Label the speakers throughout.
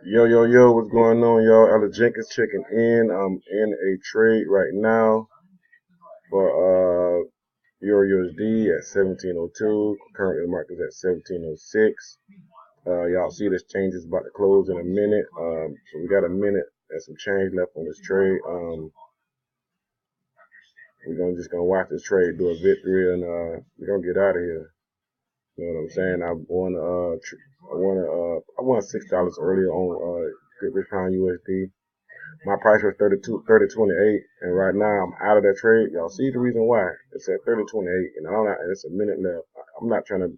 Speaker 1: Yo, yo, yo, what's going on, y'all? Alex Jenkins checking in. I'm in a trade right now for Euro USD at 1702. Currently, the market's at 1706. Y'all see this change is about to close in a minute. So we got a minute and some change left on this trade. We're just gonna watch this trade do a victory, and we're gonna get out of here. You know what I'm saying? I won $6 earlier on Good Rich Pound USD. My price was 30.28, and right now I'm out of that trade. Y'all see the reason why? It's at 30.28, and it's a minute left. I'm not trying to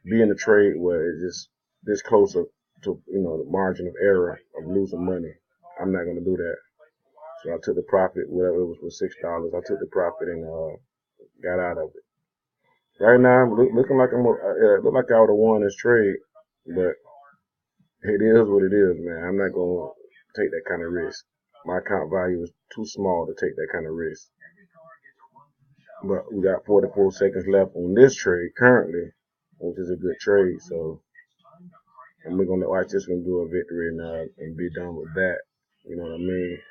Speaker 1: be in a trade where it's just this close up to the margin of error of losing money. I'm not gonna do that. So I took the profit, whatever it was for $6. I took the profit and got out of it. Right now, I'm looking like look like I would have won this trade, but it is what it is, man. I'm not gonna take that kind of risk. My account value is too small to take that kind of risk. But we got 44 seconds left on this trade currently, which is a good trade. So and we're gonna watch this one do a victory and be done with that. You know what I mean?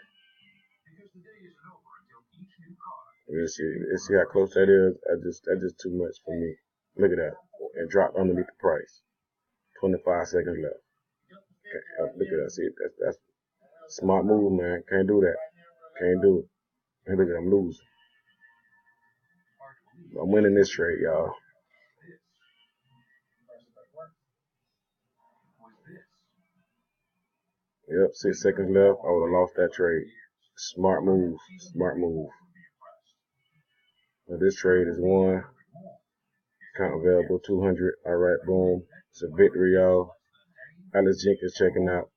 Speaker 1: Let's see how close that is. That's just too much for me. Look at that. It dropped underneath the price. 25 seconds left. Okay, look at that. See, that's smart move, man. Can't do that. Can't do it. Hey, look at I'm losing. I'm winning this trade, y'all. Yep, 6 seconds left. I would have lost that trade. Smart move. Smart move. But this trade is won. Account available 200. All right, boom. It's a victory, y'all. Alex Jenkins checking out.